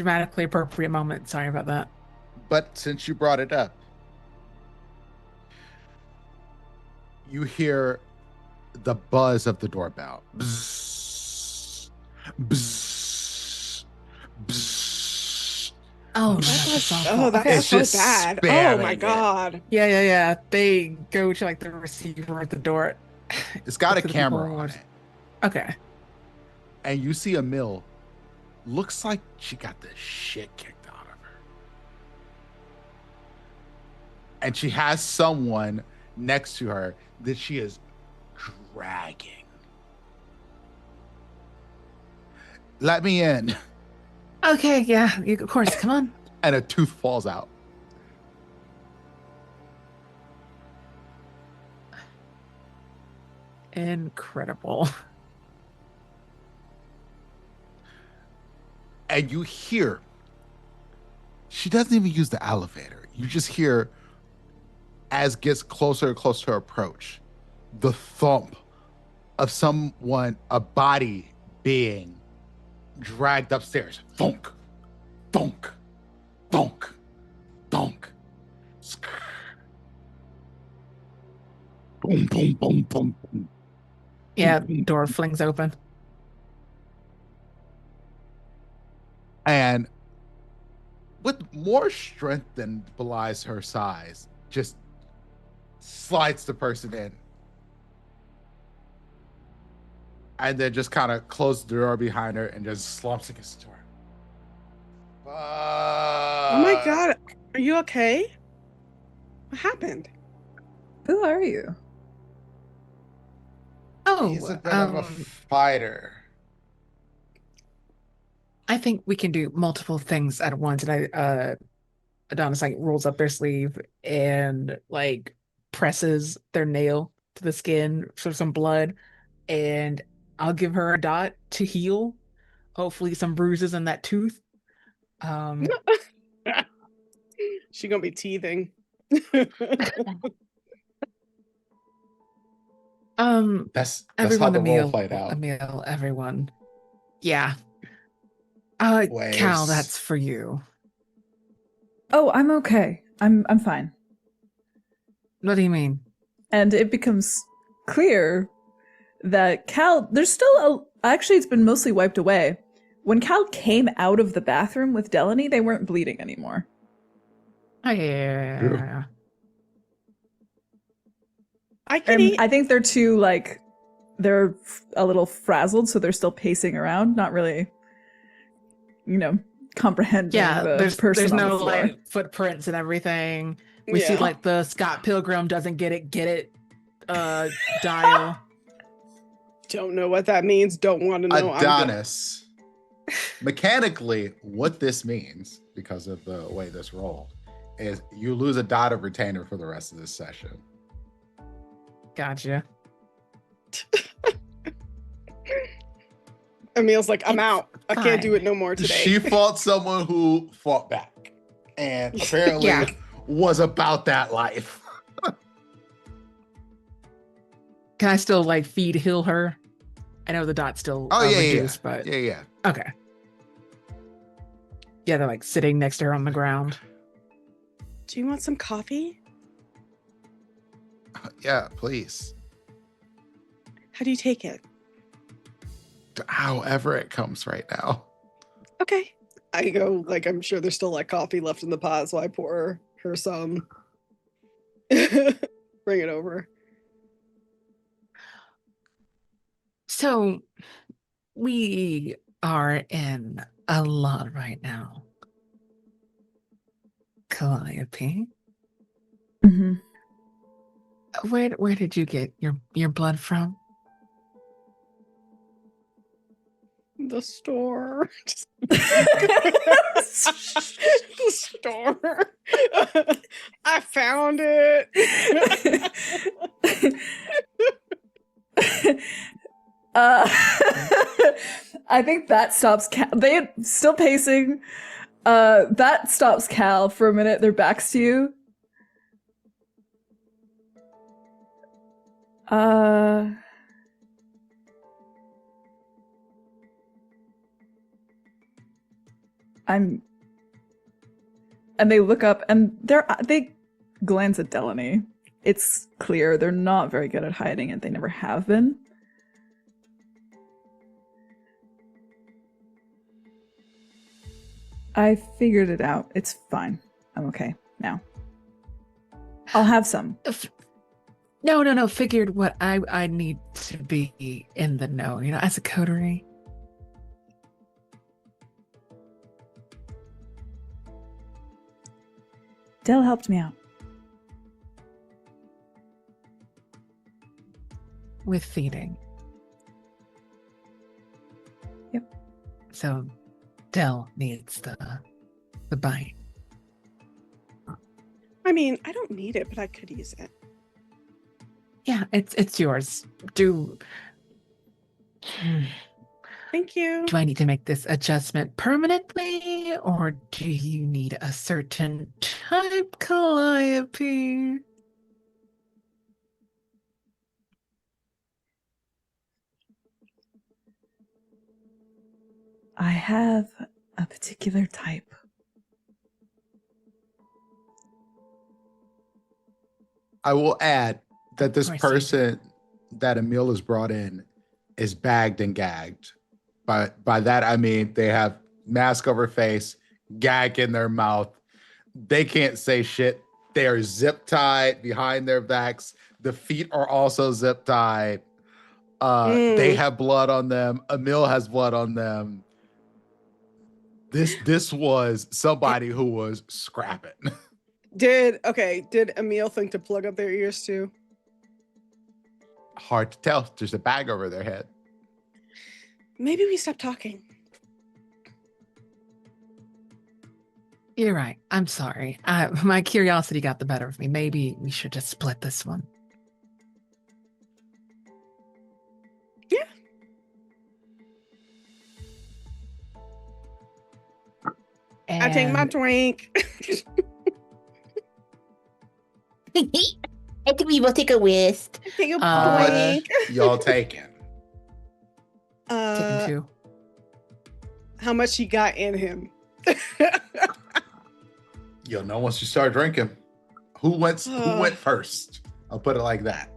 dramatically appropriate moment. Sorry about that. But since you brought it up, you hear the buzz of the doorbell. Bzzz, bzzz, bzzz. Oh, That's It's so just bad. Oh spamming my it. God. Yeah. They go to like the receiver at the door. It's got a To the camera people on who it. Okay. And you see Emil. Looks like she got the shit kicked out of her. And she has someone next to her that she is dragging. Let me in. Okay, yeah, of course. Come on. And a tooth falls out. Incredible. And you hear, she doesn't even use the elevator. You just hear, as gets closer and closer to approach, the thump of someone, a body being dragged upstairs. Thunk, thunk, thunk, thunk. Boom, boom, boom, boom, boom. Yeah, door flings open. And with more strength than belies her size, just slides the person in. And then just kind of closes the door behind her and just slumps against the door. Oh my God. Are you okay? What happened? Who are you? Oh, He's a bit of a fighter. I think we can do multiple things at once. And Adonis like rolls up their sleeve and like presses their nail to the skin for some blood, and I'll give her a dot to heal. Hopefully, some bruises in that tooth. She gonna be teething. That's Everyone, how the role Emil, played out. Emil, everyone. Yeah. Cal, that's for you. Oh, I'm okay. I'm fine. What do you mean? And it becomes clear that Cal, there's still actually it's been mostly wiped away. When Cal came out of the bathroom with Delaney, they weren't bleeding anymore. Oh yeah. I can eat. I think they're too like they're a little frazzled, so they're still pacing around, not really, comprehending the person there's on no the floor. like footprints and everything. We see like the Scott Pilgrim doesn't get it dial. Don't know what that means. Don't want to know. Adonis. Mechanically, what this means, because of the way this rolled, is you lose a dot of retainer for the rest of this session. Gotcha. Emil's like, I'm out. I can't do it no more today. She fought someone who fought back, and apparently was about that life. Can I still like feed heal her? I know the dot's still reduced, but yeah. Okay. Yeah, they're like sitting next to her on the ground. Do you want some coffee? Yeah, please. How do you take it? However it comes right now. Okay. I go, like, I'm sure there's still like coffee left in the pot, so I pour her some. Bring it over. So we are in a lot right now. Calliope. Mm-hmm. Where did you get your blood from? The store. The store. I found it. I think that stops Cal. They're still pacing. That stops Cal for a minute. Their backs to you. And they look up and they glance at Delaney. It's clear they're not very good at hiding it. They never have been. I figured it out. It's fine. I'm okay now. I'll have some. No. Figured what I need to be in the know, as a coterie. Del helped me out. With feeding. Yep. So Del needs the bite. I mean, I don't need it, but I could use it. Yeah, it's yours. Thank you. Do I need to make this adjustment permanently, or do you need a certain type, Calliope? I have a particular type. I will add that this person that Emil has brought in is bagged and gagged. By that, I mean they have mask over face, gag in their mouth. They can't say shit. They are zip tied behind their backs. The feet are also zip tied. They have blood on them. Emil has blood on them. This was somebody who was scrapping. Did Emil think to plug up their ears too? Hard to tell. There's a bag over their head. Maybe we stop talking. You're right. I'm sorry. My curiosity got the better of me. Maybe we should just split this one. Yeah. I take my drink. I think we will take a whist. Take a How drink. much y'all taking? Taking two. How much he got in him? You'll know once you start drinking. Who went first? I'll put it like that.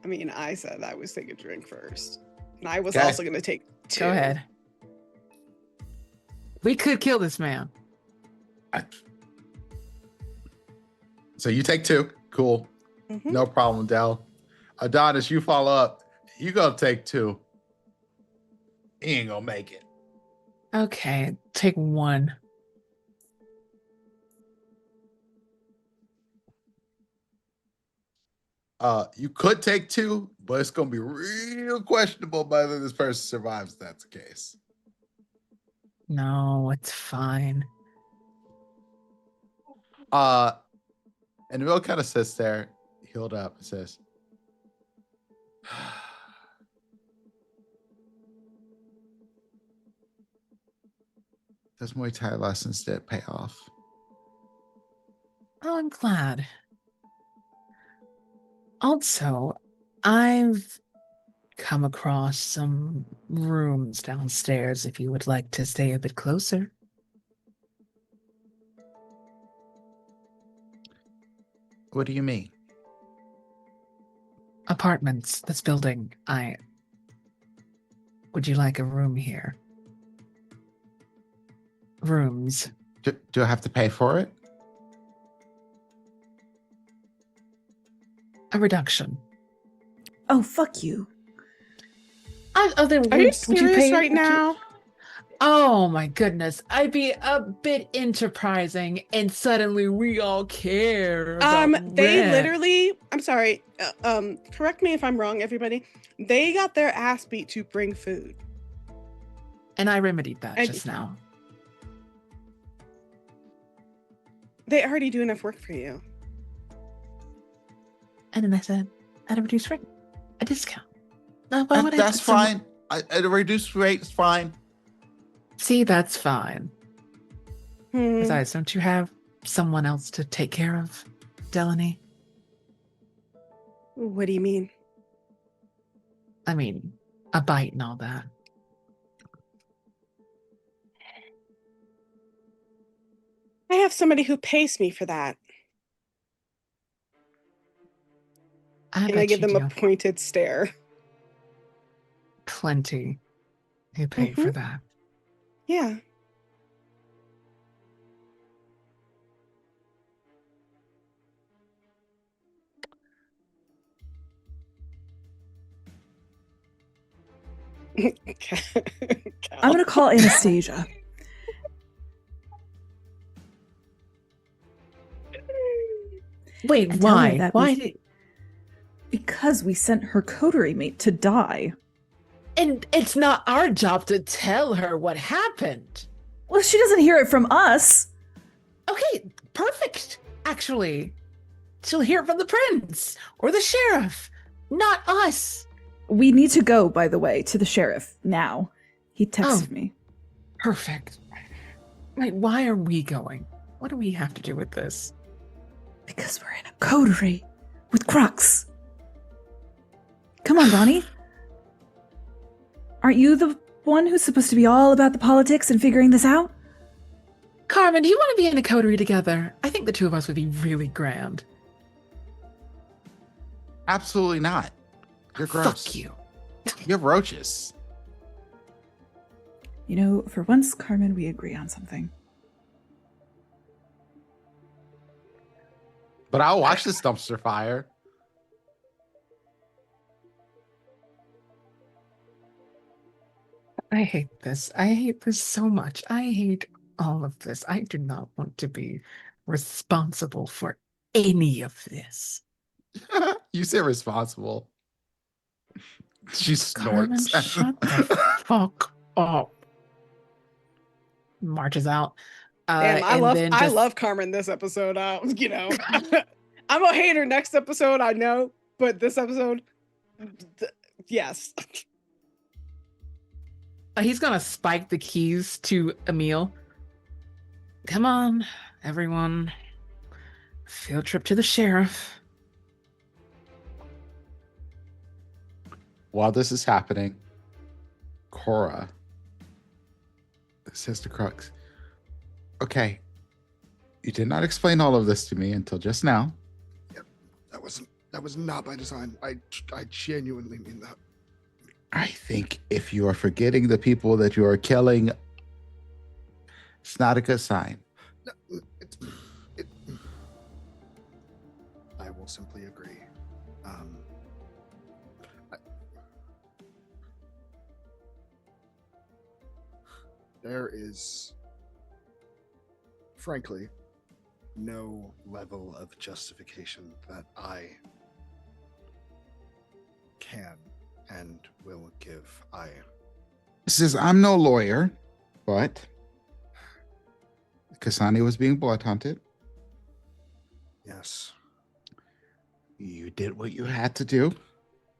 I mean, I said I was taking a drink first. And I was Okay. also going to take two. Go ahead. We could kill this man. So you take two. Cool. Mhm. No problem, Del. Adonis, you follow up. You gonna take two. He ain't gonna make it. Okay, take one. You could take two, but it's gonna be real questionable whether this person survives if that's the case. No, it's fine. And Will kind of sits there, healed up, and says, those Muay Thai lessons did pay off. Oh, I'm glad. Also, I've come across some rooms downstairs if you would like to stay a bit closer. What do you mean? Apartments, this building. Would you like a room here? Rooms. Do I have to pay for it? A reduction. Oh, fuck you. Are you serious right now? Oh my goodness. I'd be a bit enterprising and suddenly we all care about They rent. literally, I'm sorry, correct me if I'm wrong, everybody. They got their ass beat to bring food. And I remedied that just now. They already do enough work for you. And then I said, at a reduced rate, a discount. Why would I That's put some- fine. At a reduced rate, it's fine. See, that's fine. Hmm. Besides, don't you have someone else to take care of, Delaney? What do you mean? I mean, a bite and all that. I have somebody who pays me for that. I And I bet give you them a do. pointed stare. Plenty who pay for that. Yeah. I'm gonna call Anastasia. Wait, And tell her why? that Why did? because we sent her coterie mate to die. And it's not our job to tell her what happened. Well, she doesn't hear it from us. Okay, perfect. Actually, she'll hear it from the prince or the sheriff, not us. We need to go, by the way, to the sheriff now. He texted me. Perfect. Wait, why are we going? What do we have to do with this? Because we're in a coterie with Crux. Come on, Bonnie. Aren't you the one who's supposed to be all about the politics and figuring this out? Carmen, do you want to be in a coterie together? I think the two of us would be really grand. Absolutely not. You're gross. Fuck you. You're roaches. You know, for once, Carmen, we agree on something. But I'll watch this dumpster fire. I hate this. I hate this so much. I hate all of this. I do not want to be responsible for any of this. You say responsible. She Carmen, snorts. shut the fuck up. Marches out. Damn, and I love Carmen this episode. You know, I'm gonna hate her next episode, I know, but this episode, yes. He's gonna spike the keys to Emil. Come on, everyone. Field trip to the sheriff. While this is happening, Cora says to Crux, okay, you did not explain all of this to me until just now. Yep, that was not by design. I genuinely mean that. I think if you are forgetting the people that you are killing, it's not a good sign. No, I will simply agree. There is, frankly, no level of justification that I can and will give. Says I'm no lawyer, but Kasani was being blood hunted. Yes. You did what you had to do.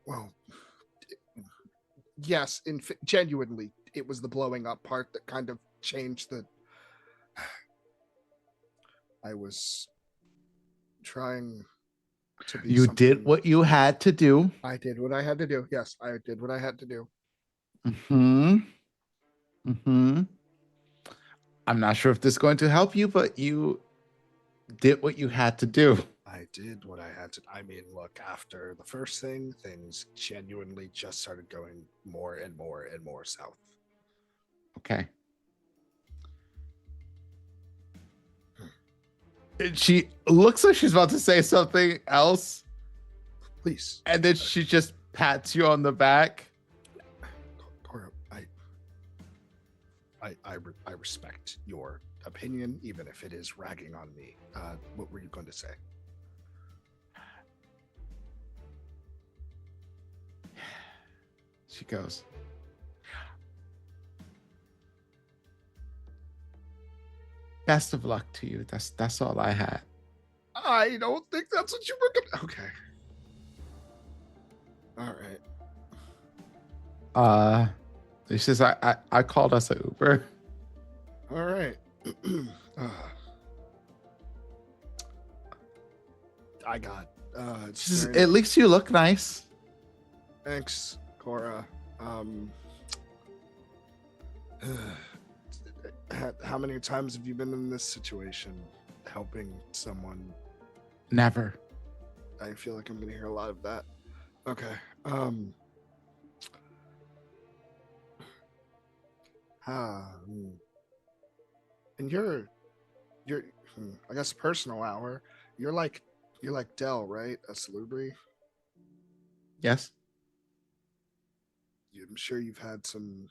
Well, yes, genuinely, it was the blowing up part that kind of changed the. I was trying to be. You did what you had to do. I did what I had to do. Yes, I did what I had to do. I'm not sure if this is going to help you, but you did what you had to do. I did what I had to. I mean, look, after the first thing, things genuinely just started going more and more and more south. Okay. She looks like she's about to say something else. Please. And then she just pats you on the back. Cora, I respect your opinion, even if it is ragging on me. What were you going to say? She goes, best of luck to you. That's all I had. I don't think that's what you were gonna. Okay. All right. She says, I called us an Uber. All right. I got. She says, at least you look nice. Thanks, Cora. How many times have you been in this situation, helping someone? Never. I feel like I'm gonna hear a lot of that. Okay. And I guess personal hour. You're like Dell, right? A salubri. Yes. I'm sure you've had some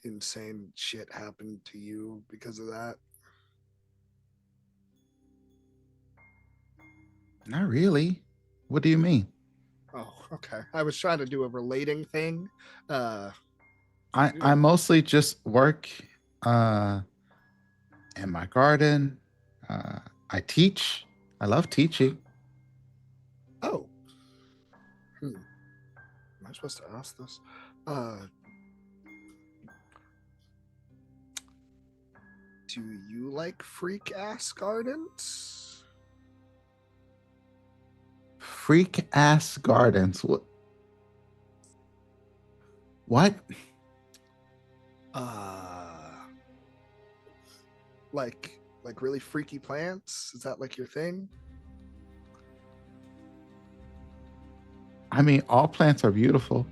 insane shit happen to you because of that. Not really. What do you mean? Oh, okay. I was trying to do a relating thing. I mostly just work in my garden. I teach. I love teaching. Oh. Am I supposed to ask this? Do you like freak ass gardens? Freak ass gardens. What? What? Like really freaky plants? Is that like your thing? I mean, all plants are beautiful.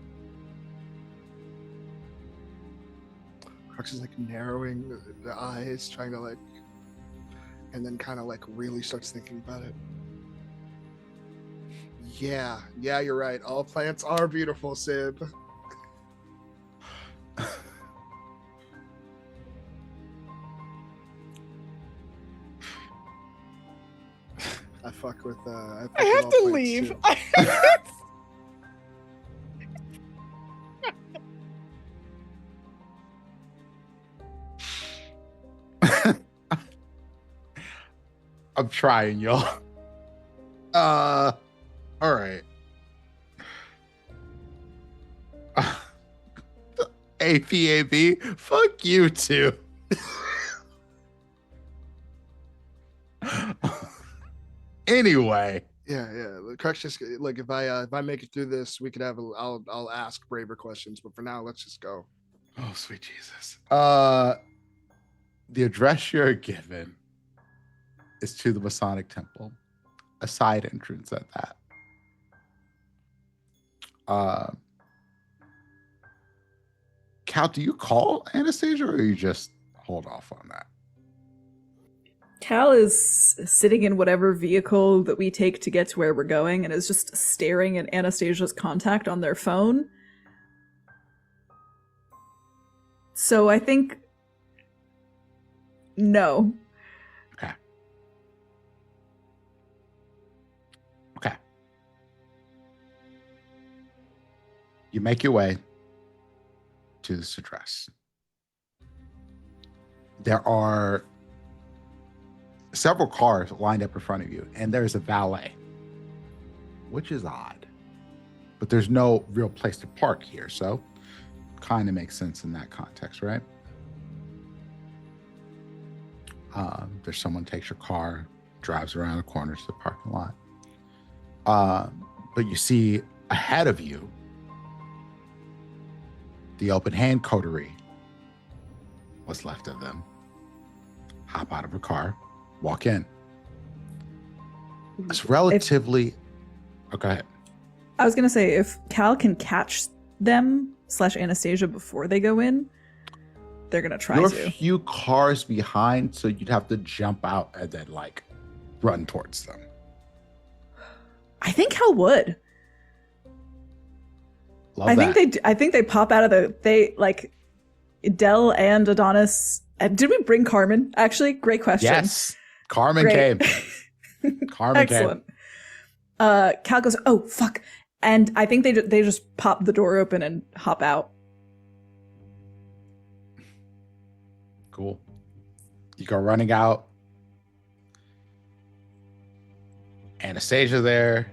Crux is like narrowing the eyes, trying to like, and then kind of like really starts thinking about it. Yeah, you're right. All plants are beautiful, Sib. I fuck with. I with have all to plants, leave. too. I'm trying, y'all. All right. APAB, fuck you too. Anyway. Yeah. Crux just like if I make it through this, we could have. I'll ask braver questions, but for now, let's just go. Oh, sweet Jesus. The address you're given is to the Masonic Temple, a side entrance at that. Cal, do you call Anastasia or you just hold off on that? Cal is sitting in whatever vehicle that we take to get to where we're going and is just staring at Anastasia's contact on their phone. So I think no. Okay. You make your way to this address. There are several cars lined up in front of you, and there's a valet, which is odd. But there's no real place to park here, so kind of makes sense in that context, right? There's someone takes your car, drives around the corner to the parking lot. But you see ahead of you the open hand coterie, what's left of them, hop out of a car, walk in. It's relatively... Oh, go ahead. I was going to say, if Cal can catch them / Anastasia before they go in, they're going to try You're to. a few cars behind, so you'd have to jump out and then, like, run towards them. I think Cal would. Love I that. think they pop out of Dell and Adonis. Did we bring Carmen? Actually, great question. Yes. Carmen Great. came. Carmen Excellent. came. Cal goes, oh, fuck. And I think they just pop the door open and hop out. Cool. You go running out. Anastasia there.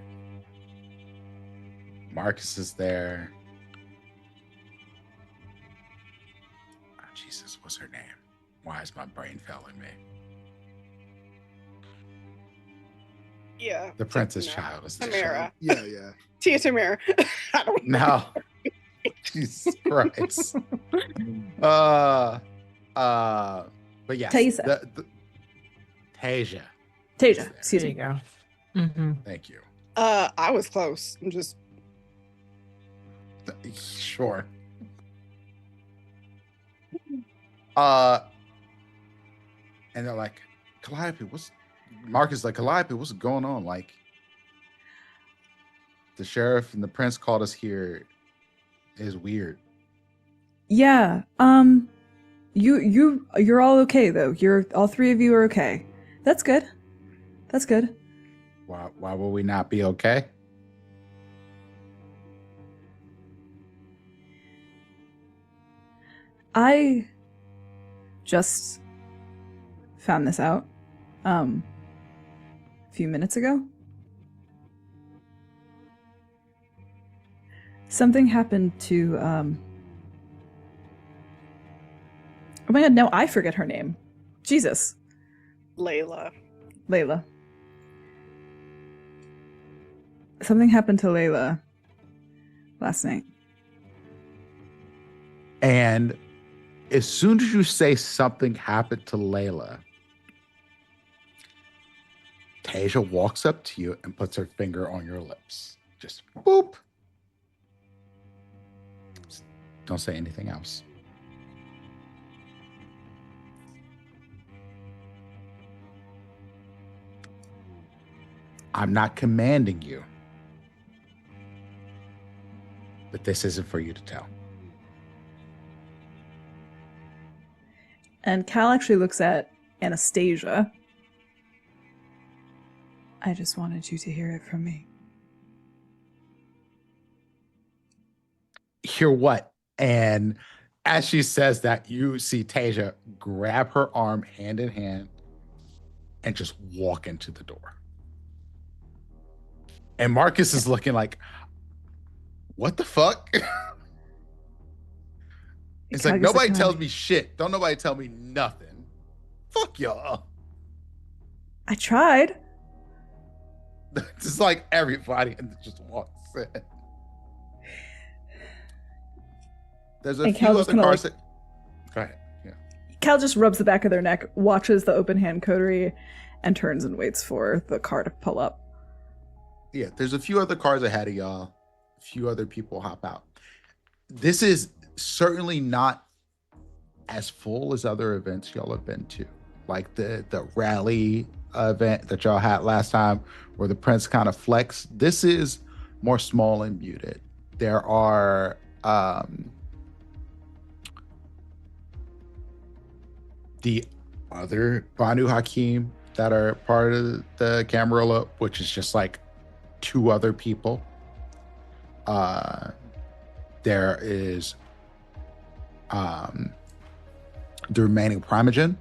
Marcus is there. Oh, Jesus, what's her name? Why is my brain failing me? Yeah. The Princess Child is the Tamara. Yeah. Tia Tamara. I don't No. Jesus Christ. But yes, Taisa. the Tasia. Tasia, There excuse you me. go. Mm-hmm. Thank you. I was close. I'm just Sure. And they're like, Calliope, Marcus like, Calliope, what's going on? Like, the sheriff and the prince called us here. Is weird. Yeah. You're all okay though. You're all three of you are okay. That's good. That's good. Why will we not be okay? I just found this out a few minutes ago. Something happened to oh my god, now I forget her name. Jesus. Layla. Layla. Something happened to Layla last night. And as soon as you say something happened to Layla, Tasia walks up to you and puts her finger on your lips. Just boop. Don't say anything else. I'm not commanding you, but this isn't for you to tell. And Cal actually looks at Anastasia. I just wanted you to hear it from me. Hear what? And as she says that, you see Tasia grab her arm hand in hand and just walk into the door. And Marcus is looking like, what the fuck? It's like, nobody tells me shit. Don't nobody tell me nothing. Fuck y'all. I tried. Just like everybody and just walks in. There's a And few Cal just other kinda cars like- that. Go ahead. Yeah. Cal just rubs the back of their neck, watches the open hand coterie, and turns and waits for the car to pull up. Yeah, there's a few other cars ahead of y'all. A few other people hop out. This is certainly not as full as other events y'all have been to. Like the rally event that y'all had last time where the prince kind of flexed. This is more small and muted. There are the other Banu Hakim that are part of the Camarilla, which is just like two other people. There is the remaining Primogen.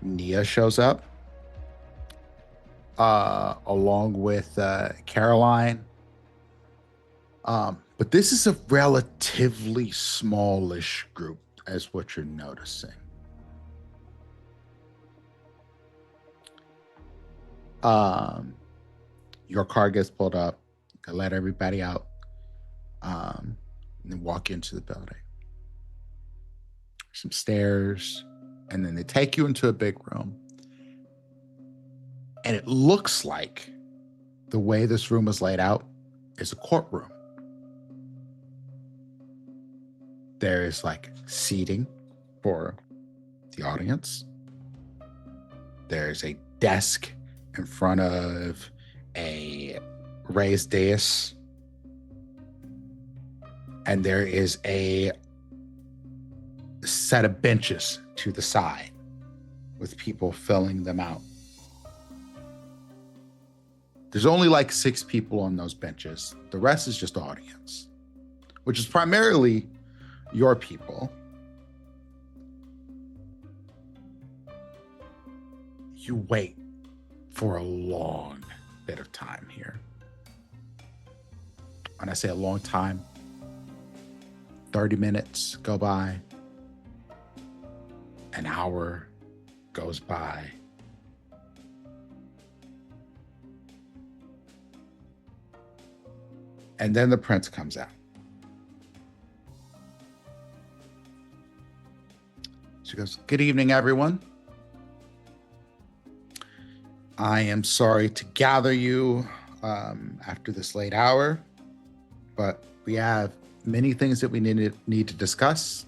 Nia shows up along with Caroline. But this is a relatively smallish group as what you're noticing. Your car gets pulled up, you let everybody out, and then walk into the building. Some stairs, and then they take you into a big room. And it looks like the way this room is laid out is a courtroom. There is like seating for the audience. There's a desk in front of a raised dais. And there is a set of benches to the side with people filling them out. There's only like 6 people on those benches. The rest is just audience, which is primarily your people. You wait for a long bit of time here. When I say a long time, 30 minutes go by, an hour goes by. And then the prince comes out. She goes, "Good evening, everyone. I am sorry to gather you after this late hour, but we have many things that we need to discuss.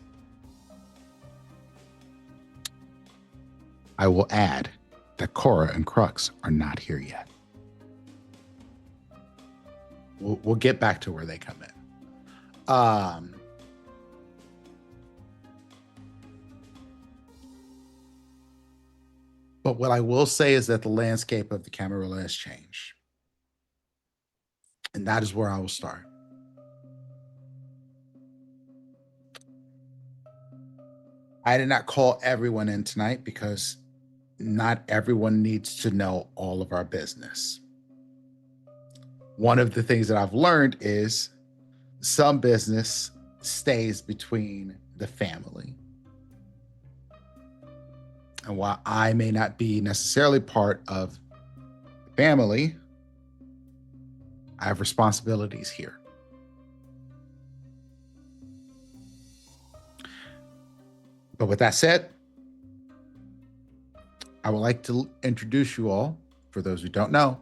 I will add that Cora and Crux are not here yet. We'll get back to where they come in. But what I will say is that the landscape of the Camarilla has changed. And that is where I will start. I did not call everyone in tonight because not everyone needs to know all of our business. One of the things that I've learned is some business stays between the family. And while I may not be necessarily part of the family, I have responsibilities here. But with that said, I would like to introduce you all, for those who don't know,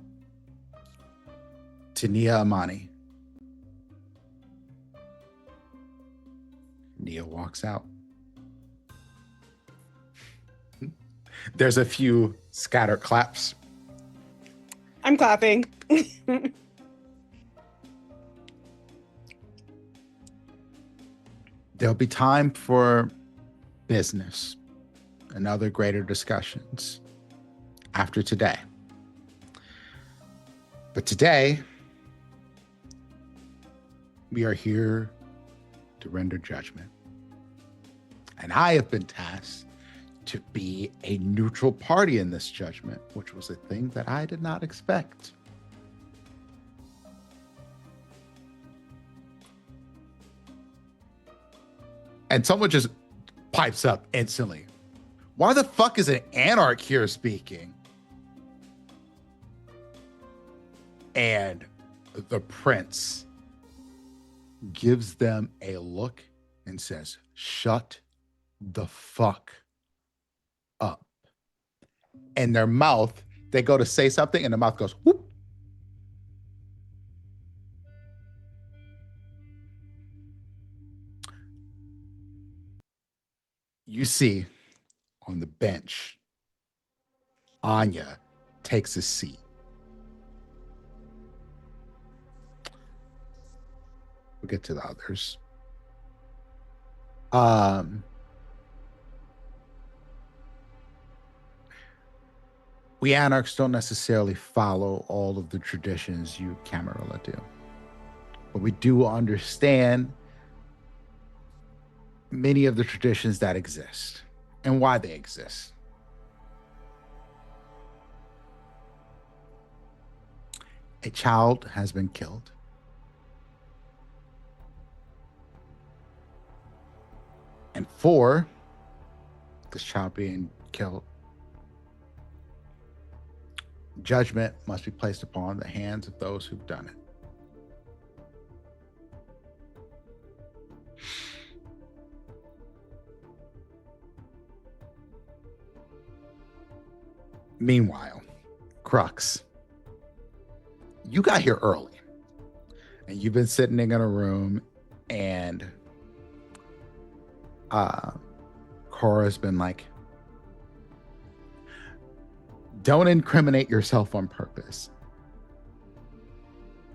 to Nia Amani. Nia walks out. There's a few scattered claps. I'm clapping. There'll be time for business and other greater discussions after today. But today, we are here to render judgment. And I have been tasked to be a neutral party in this judgment, which was a thing that I did not expect. And someone just pipes up instantly. Why the fuck is an anarch here speaking? And the prince gives them a look and says, "Shut the fuck up." And their mouth, they go to say something and the mouth goes, whoop. You see on the bench, Anya takes a seat. We'll get to the others. We anarchs don't necessarily follow all of the traditions you Camarilla do, but we do understand many of the traditions that exist and why they exist. A child has been killed. And for this child being killed, judgment must be placed upon the hands of those who've done it. Meanwhile, Crux, you got here early and you've been sitting in a room and Cora's been like, don't incriminate yourself on purpose.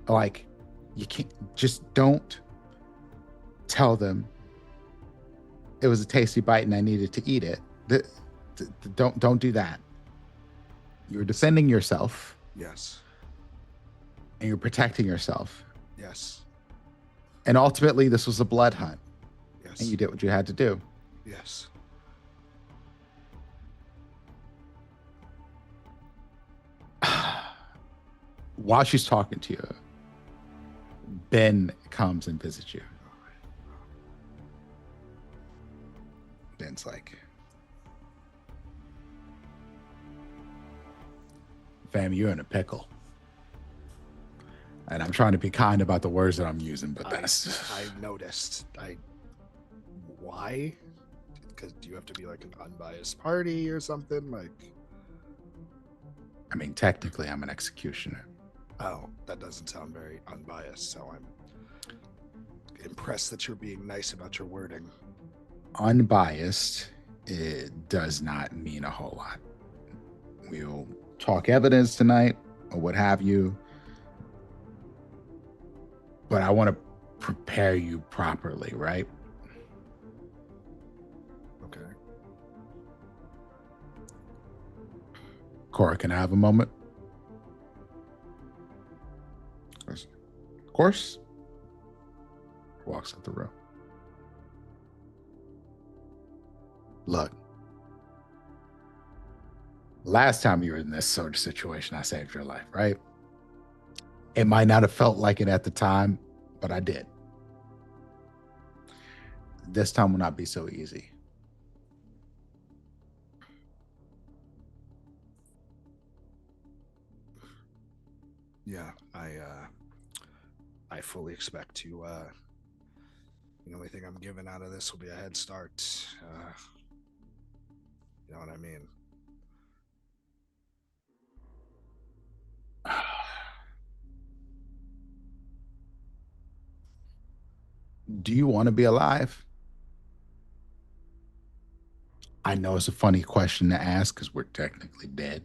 Like, you can't, just don't tell them it was a tasty bite and I needed to eat it. Don't do that. You're defending yourself. Yes. And you're protecting yourself. Yes. And ultimately, this was a blood hunt. Yes. And you did what you had to do. Yes. While she's talking to you, Ben comes and visits you. Ben's like, fam, you're in a pickle. And I'm trying to be kind about the words that I'm using, but that's... I noticed. Why? Because do you have to be like an unbiased party or something? Like, I mean, technically, I'm an executioner. oh, that doesn't sound very unbiased. So I'm impressed that you're being nice about your wording. Unbiased, it does not mean a whole lot. We'll talk evidence tonight or what have you, but I want to prepare you properly, right? Okay. Cora, can I have a moment? Of course. Walks out the room. Look, last time you were in this sort of situation, I saved your life, right? It might not have felt like it at the time, but I did. This time will not be so easy. Yeah, I fully expect to. The only thing I'm giving out of this will be a head start. You know what I mean? Do you want to be alive? I know it's a funny question to ask because we're technically dead.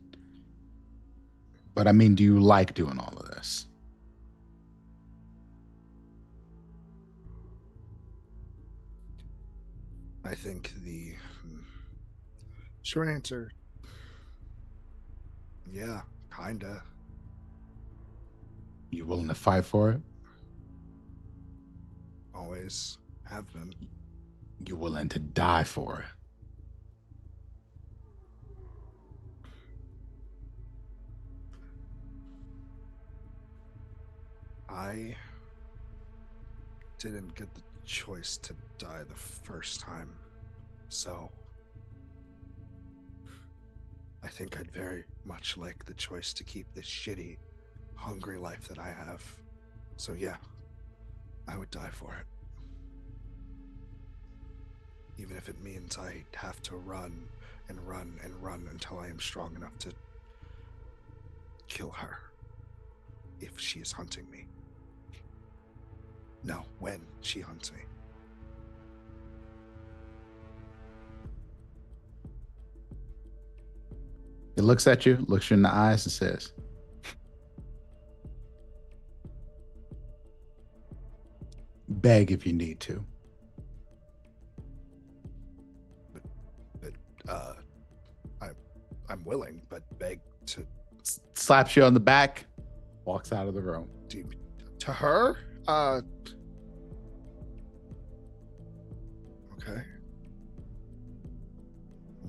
But I mean, do you like doing all of this? I think the short answer, yeah, kinda. You willing to fight for it? Always have been. You willing to die for it? I didn't get the choice to die the first time, so I think I'd very much like the choice to keep this shitty, hungry life that I have. So yeah, I would die for it. Even if it means I have to run and run and run until I am strong enough to kill her. If she is hunting me. No, when she hunts me. He looks at you, looks you in the eyes, and says, beg if you need to. But I'm willing, but beg to Slaps you on the back, walks out of the room. to her? Okay.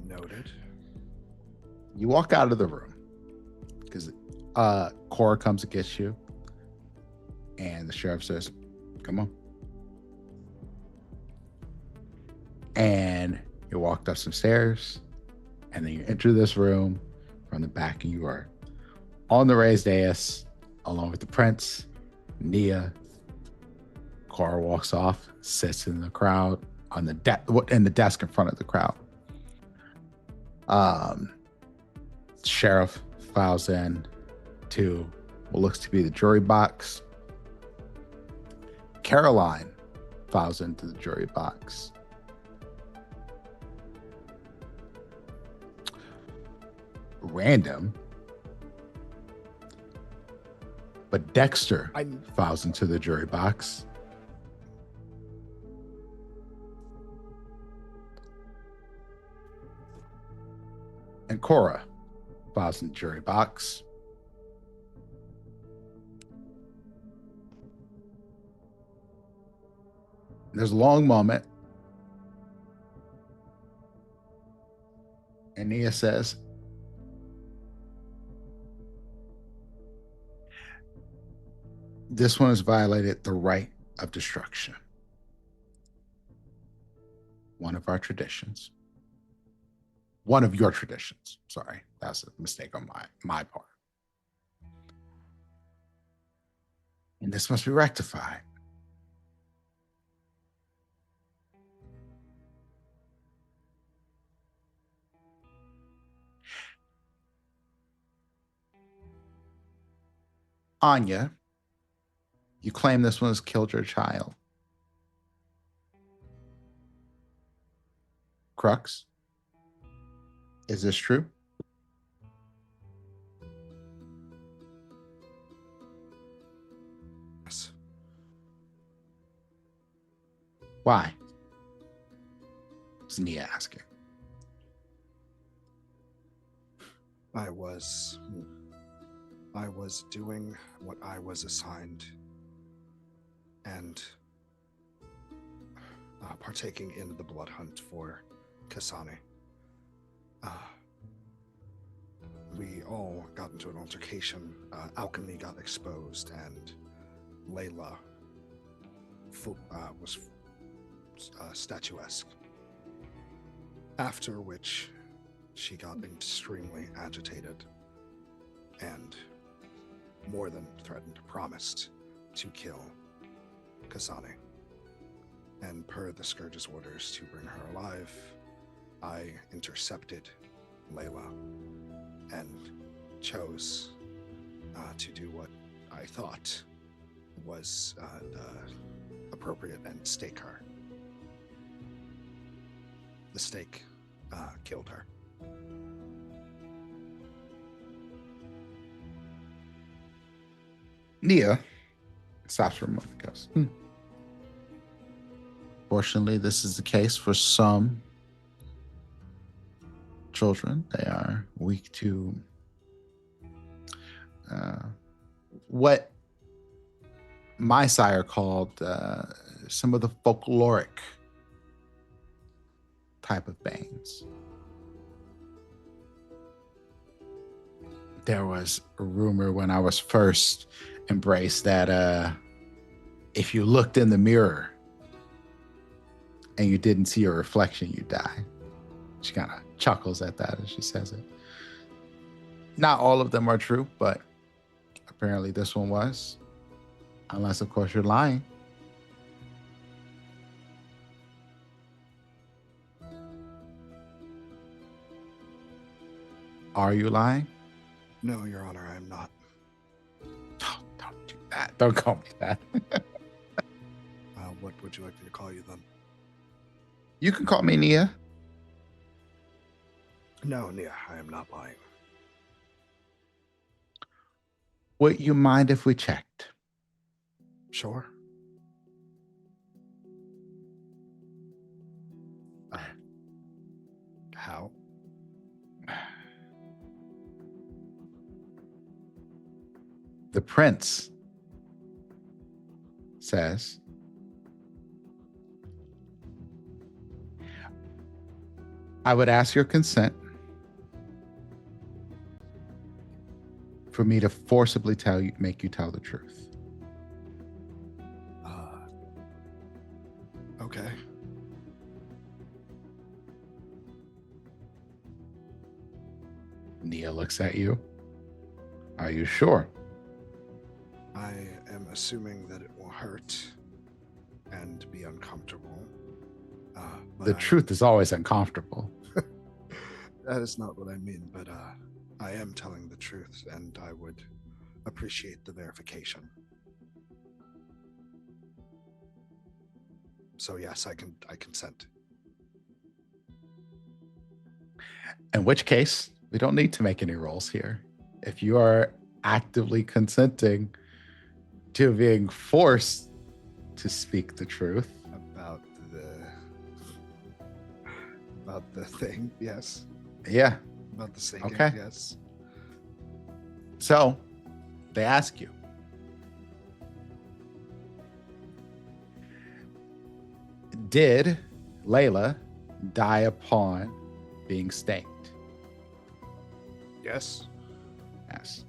Noted. You walk out of the room because Cora comes to get you, and the sheriff says, come on. And you walked up some stairs, and then you enter this room from the back, and you are on the raised dais along with the prince, Nia. Cora walks off, sits in the crowd on the in the desk in front of the crowd. Sheriff files in to what looks to be the jury box. Caroline files into the jury box. Random, but Dexter files into the jury box. And Cora files in the jury box. There's a long moment. And Nia says, this one has violated the right of destruction. One of our traditions. One of your traditions. Sorry, that's a mistake on my part. And this must be rectified. Anya, you claim this one has killed your child. Crux, is this true? Yes. Why? Is Nia asking. I was doing what I was assigned and partaking in the blood hunt for Kasane. We all got into an altercation. Alchemy got exposed, and Layla was statuesque. After which, she got extremely agitated and more than threatened, promised to kill Kasane. And per the Scourge's orders to bring her alive, I intercepted Layla and chose to do what I thought was the appropriate and stake her. The stake killed her. Nia stops for a moment and goes, Fortunately, this is the case for some children. They are weak to what my sire called some of the folkloric type of banes. There was a rumor when I was first embraced that if you looked in the mirror and you didn't see your reflection, you die. She kind of chuckles at that as she says it. Not all of them are true, but apparently this one was. Unless, of course, you're lying. Are you lying? No, Your Honor, I am not. Oh, don't do that. Don't call me that. What would you like me to call you then? You can call me Nia. No, Nia, I am not lying. Would you mind if we checked? Sure. How? The prince says, I would ask your consent for me to forcibly make you tell the truth. Okay. Nia looks at you. Are you sure? I am assuming that it will hurt and be uncomfortable. The truth is always uncomfortable. That is not what I mean, but I am telling the truth, and I would appreciate the verification. So yes, I consent. In which case, we don't need to make any rolls here. If you are actively consenting to being forced to speak the truth about the thing, yes. Yeah. About the sinking, Okay. yes. So they ask you, did Layla die upon being staked? Yes. Yes.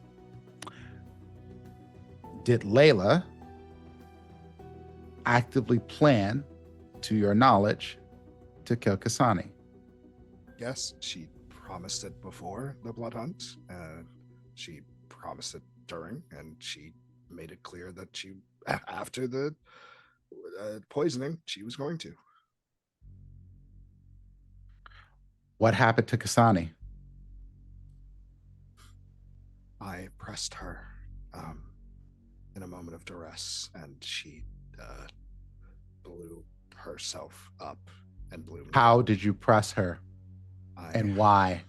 Did Layla actively plan, to your knowledge, to kill Kasane? Yes, she promised it before the blood hunt. She promised it during, and she made it clear that after the poisoning, she was going to. What happened to Kasane? I pressed her. in a moment of duress, and she blew herself up and blew me. How did you press her, and why?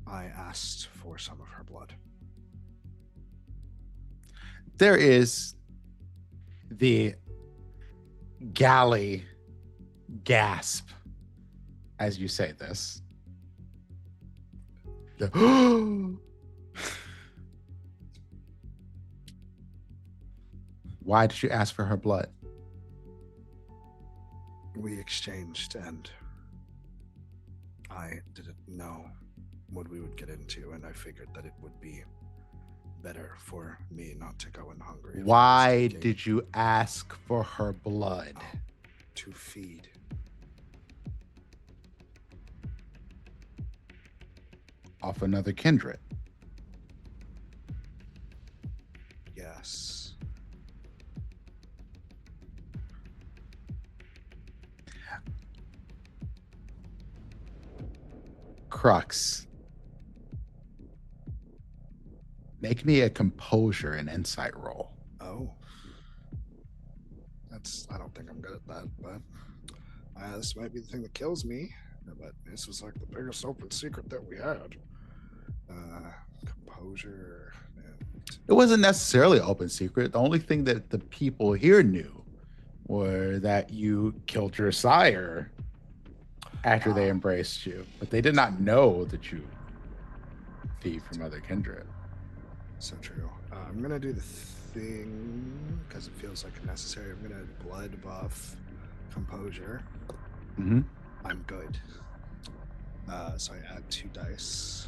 I asked for some of her blood. There is the galley gasp as you say this. Why did you ask for her blood? We exchanged, and I didn't know what we would get into, and I figured that it would be better for me not to go in hungry. Why did you ask for her blood? To feed. Off another kindred. Yes. Crux. Make me a composure and insight roll. Oh. I don't think I'm good at that, but this might be the thing that kills me. But this was like the biggest open secret that we had. Composure. It wasn't necessarily an open secret. The only thing that the people here knew were that you killed your sire after they embraced you, but they did not know that you feed from other kindred. So true. I'm gonna do the thing because it feels like necessary. I'm gonna blood buff composure. Mm-hmm. I'm good. So I add 2 dice.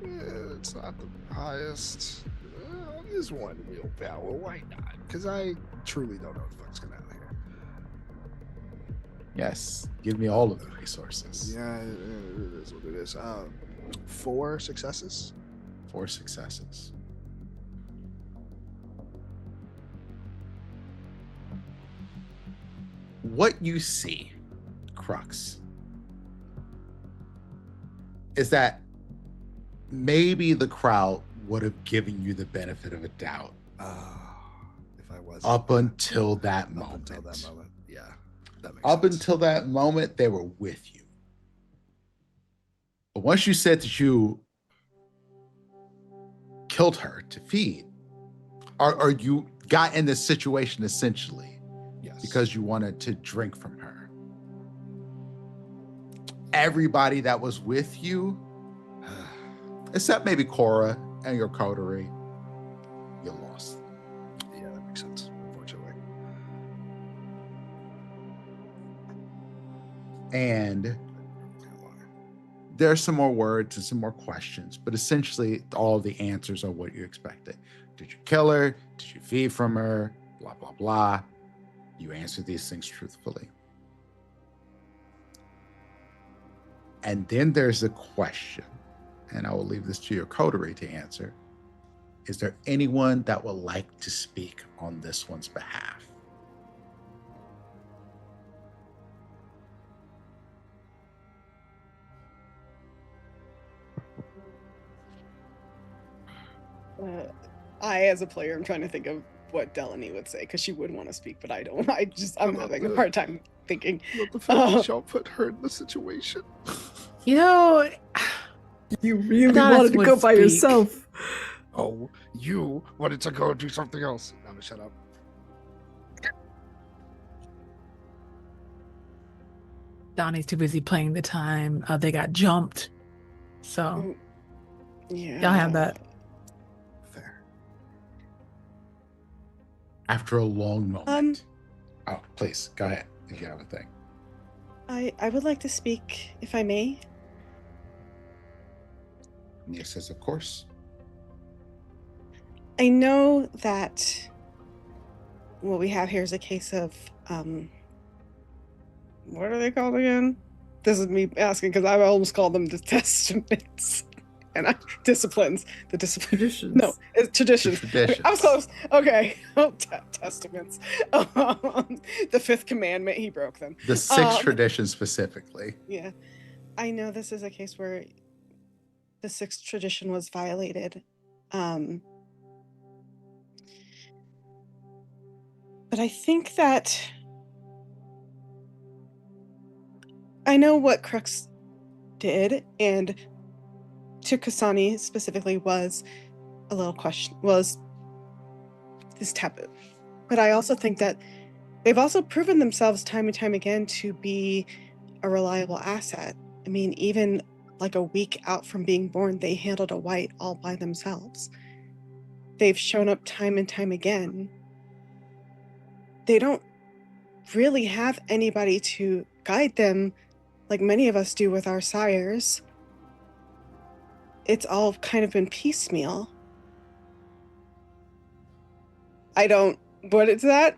It's not the highest. This one willpower. Why not? Because I truly don't know what the fuck's going on here. Yes. Give me all of the resources. Yeah, it is what it is. 4 successes. 4 successes. What you see, Crux, is that maybe the crowd would have given you the benefit of a doubt. If I was up until that moment. Until that moment, yeah. That makes up sense. Until that moment, they were with you. But once you said that you killed her to feed, or you got in this situation essentially, yes, because you wanted to drink from her. Everybody that was with you, except maybe Cora and your coterie, you lost. Yeah, that makes sense, unfortunately. And there's some more words and some more questions, but essentially all the answers are what you expected. Did you kill her? Did you feed from her? Blah, blah, blah. You answer these things truthfully. And then there's a question, and I will leave this to your coterie to answer. Is there anyone that would like to speak on this one's behalf? I, as a player, I'm trying to think of what Delaney would say because she would want to speak, but I don't. I'm having a hard time thinking. What the fuck y'all put her in the situation? You know, you really Adonis wanted to would go by speak. yourself. Oh, you wanted to go and do something else. I'm gonna shut up. Donnie's too busy playing the time. They got jumped. So, yeah, y'all have that. Fair. After a long moment. Oh, please, go ahead if you have a thing. I would like to speak, if I may. Nia says, of course. I know that what we have here is a case of, what are they called again? This is me asking because I almost called them the testaments. And disciplines. The discipline. Traditions. No, it's traditions. Traditions. Okay, I was close. Okay. Oh, testaments. The fifth commandment, he broke them. The sixth tradition specifically. Yeah. I know this is a case where the sixth tradition was violated. But I think that I know what Crux did, and to Kasani specifically was a little question, was this taboo. But I also think that they've also proven themselves time and time again to be a reliable asset. I mean, even like a week out from being born, they handled a white all by themselves. They've shown up time and time again. They don't really have anybody to guide them like many of us do with our sires. It's all kind of been piecemeal. What is that?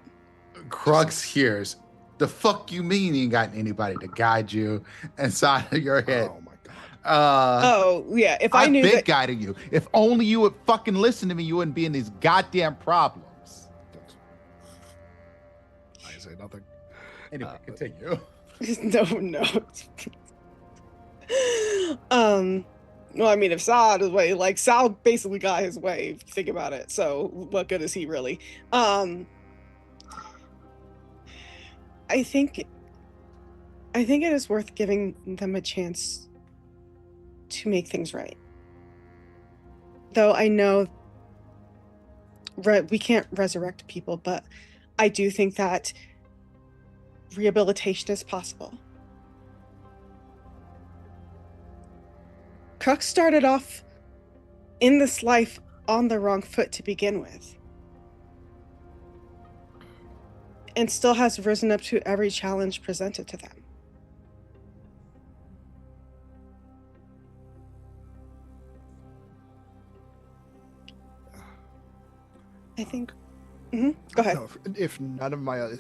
Crux hears, the fuck you mean you ain't got anybody to guide you inside of your head? Oh my god. Oh, yeah. If I I've knew been that. guiding you. If only you would fucking listen to me, you wouldn't be in these goddamn problems. I say nothing. Anyway, continue. No. Well, I mean, if Sal his way, like Sal basically got his way, if you think about it. So what good is he really? I think it is worth giving them a chance to make things right. Though I know we can't resurrect people, but I do think that rehabilitation is possible. Crux started off in this life on the wrong foot to begin with, and still has risen up to every challenge presented to them. I think. Go ahead. No, if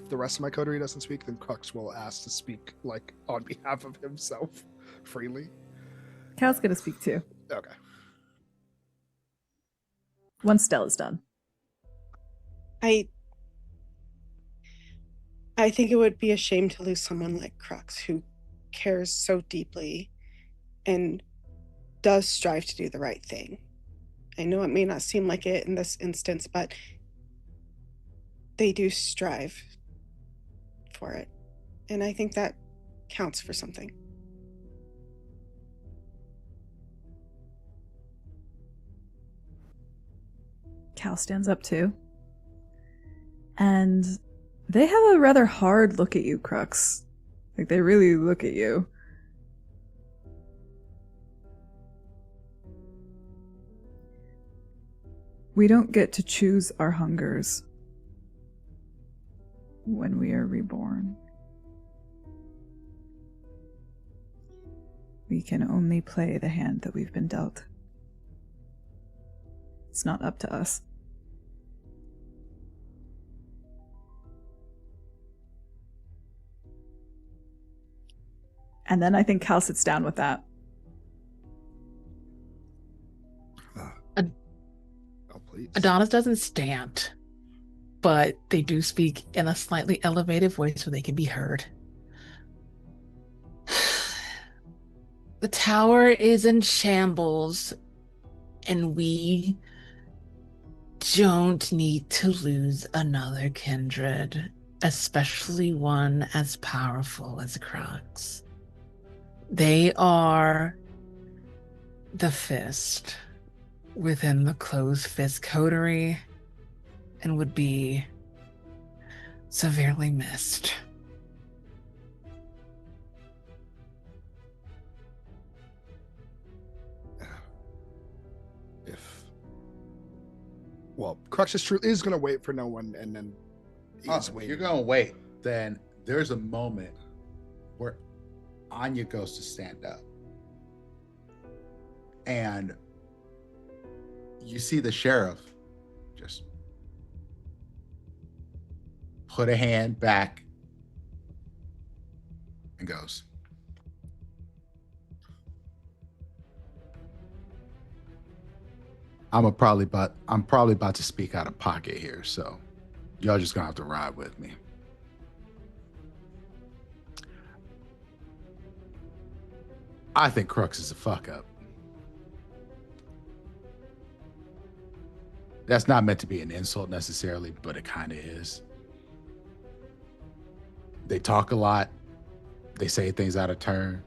the rest of my coterie doesn't speak, then Crux will ask to speak like on behalf of himself freely. Cal's gonna speak too. Okay. Once Stella's done. I think it would be a shame to lose someone like Crux, who cares so deeply and does strive to do the right thing. I know it may not seem like it in this instance, but they do strive for it. And I think that counts for something. Cal stands up too. And they have a rather hard look at you, Crux. Like, they really look at you. We don't get to choose our hungers when we are reborn. We can only play the hand that we've been dealt. It's not up to us. And then I think Cal sits down with that. Oh, please. Adonis doesn't stand, but they do speak in a slightly elevated voice so they can be heard. The tower is in shambles, and we don't need to lose another kindred, especially one as powerful as Crux. They are the fist within the closed fist coterie and would be severely missed. Well, Crux is going to wait for no one, and then If you're going to wait, then there's a moment where Anya goes to stand up. And you see the sheriff just put a hand back and goes, I'm probably about to speak out of pocket here, so y'all just gonna have to ride with me. I think Crux is a fuck up. That's not meant to be an insult necessarily, but it kind of is. They talk a lot, they say things out of turn,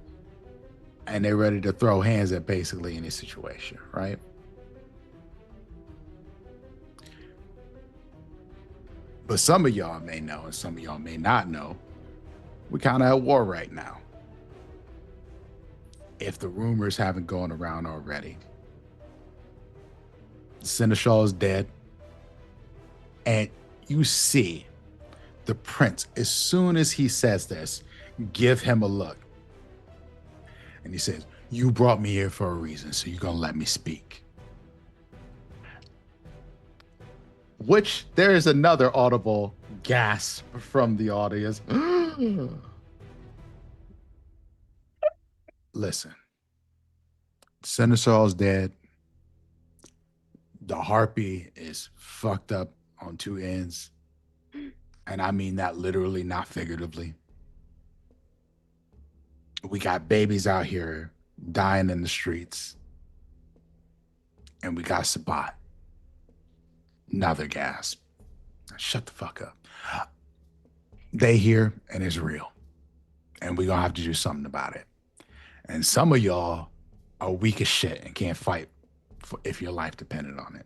and they're ready to throw hands at basically any situation, right? But some of y'all may know, and some of y'all may not know, we're kind of at war right now. If the rumors haven't gone around already, Seneschal is dead. And you see the prince, as soon as he says this, give him a look. And he says, you brought me here for a reason, so you're going to let me speak. Which there is another audible gasp from the audience. Listen, Seneschal's dead. The harpy is fucked up on two ends. And I mean that literally, not figuratively. We got babies out here dying in the streets. And we got Sabat. Another gasp. Shut the fuck up. They here and it's real. And we're gonna have to do something about it. And some of y'all are weak as shit and can't fight if your life depended on it.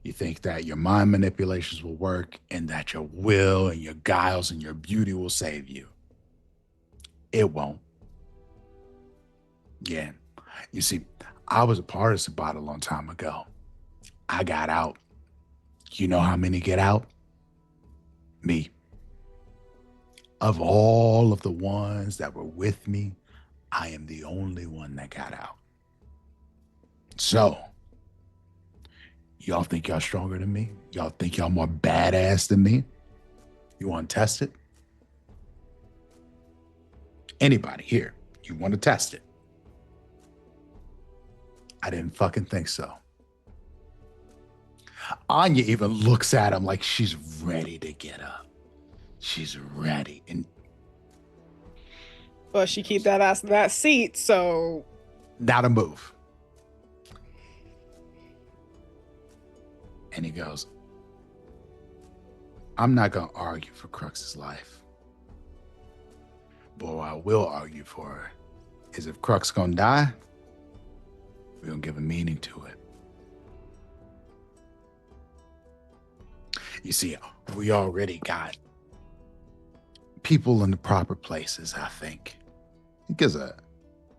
You think that your mind manipulations will work and that your will and your guiles and your beauty will save you. It won't. Yeah. You see, I was a part of Sabat a long time ago. I got out. You know how many get out? Me. Of all of the ones that were with me, I am the only one that got out. So, y'all think y'all stronger than me? Y'all think y'all more badass than me? You want to test it? Anybody here, you want to test it? I didn't fucking think so. Anya even looks at him like she's ready to get up. She's ready. And Well, she keep that ass in that seat, so not a move. And he goes, I'm not going to argue for Crux's life. But what I will argue for is if Crux going to die, we're going to give a meaning to it. You see, we already got people in the proper places, I think. It gives a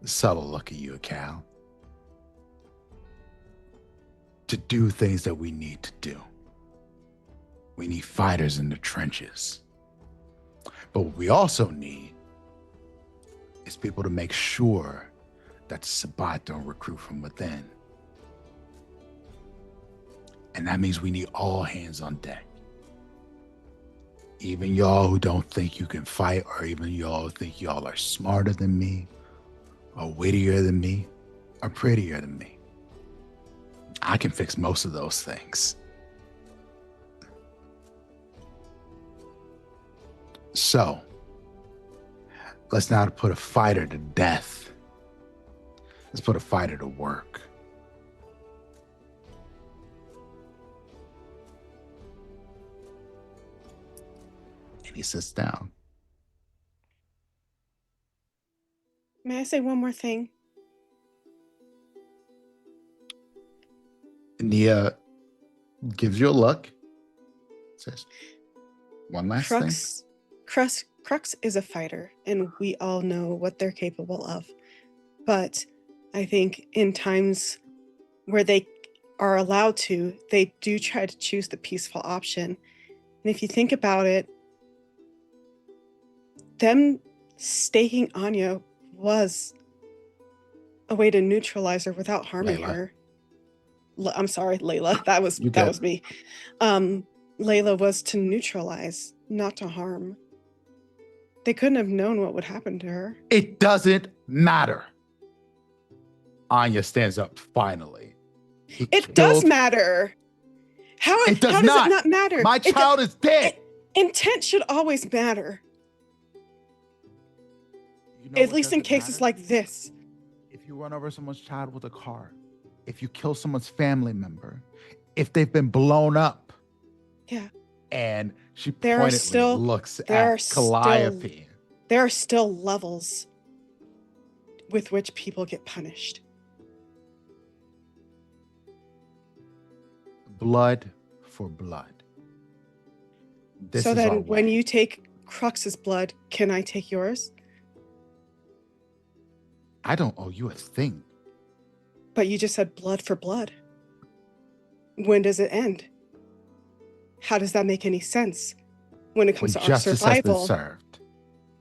subtle look at you, Cal. To do things that we need to do. We need fighters in the trenches. But what we also need is people to make sure that the Sabat don't recruit from within. And that means we need all hands on deck. Even y'all who don't think you can fight, or even y'all who think y'all are smarter than me, or wittier than me, or prettier than me. I can fix most of those things. So, let's not put a fighter to death. Let's put a fighter to work. And he sits down. may I say one more thing? Nia gives you a look. Says, one last thing. Crux is a fighter, and we all know what they're capable of. But I think in times where they are allowed to, they do try to choose the peaceful option. And if you think about it, them staking Anya was a way to neutralize her without harming Layla. her. I'm sorry, Layla. That was You that good. was me. Layla was to neutralize, not to harm. They couldn't have known what would happen to her. It doesn't matter. Anya stands up finally. He It does killed- matter. It does how does it not matter? My child is dead. Intent should always matter. You know At what least in doesn't cases matter? like this. If you run over someone's child with a car, if you kill someone's family member, if they've been blown up. Yeah. And she There are pointedly still- looks there are at still- Calliope. There are still levels with which people get punished. Blood for blood. This So is our then when way. you take Crux's blood, can I take yours? I don't owe you a thing. But you just said blood for blood. When does it end? How does that make any sense when it When comes to our justice has been survival? served.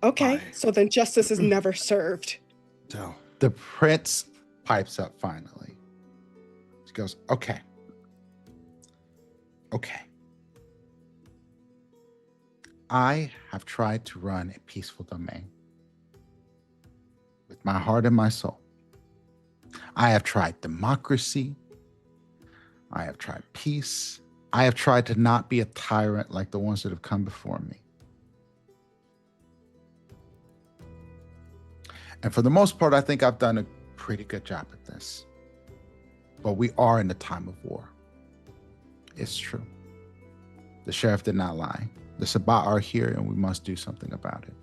Okay, Aye. so then justice is never served. Del, The prince pipes up finally. She goes, okay. Okay. I have tried to run a peaceful domain with my heart and my soul. I have tried democracy. I have tried peace. I have tried to not be a tyrant like the ones that have come before me. And for the most part, I think I've done a pretty good job at this. But we are in a time of war. It's true. The sheriff did not lie. The Sabbat are here and we must do something about it.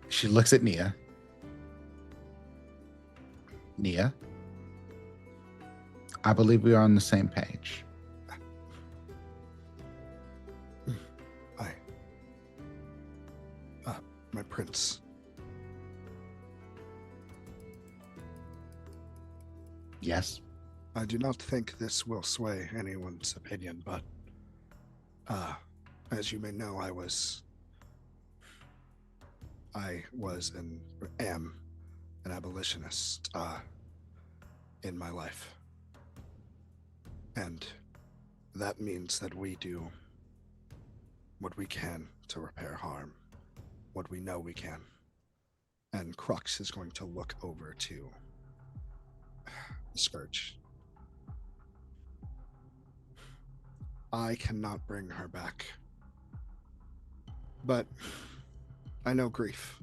She looks at Nia. Nia, I believe we are on the same page. my prince. Yes. I do not think this will sway anyone's opinion, but as you may know, I am an abolitionist in my life. And that means that we do what we can to repair harm, what we know we can. And Crux is going to look over to the Scourge. I cannot bring her back. But I know grief.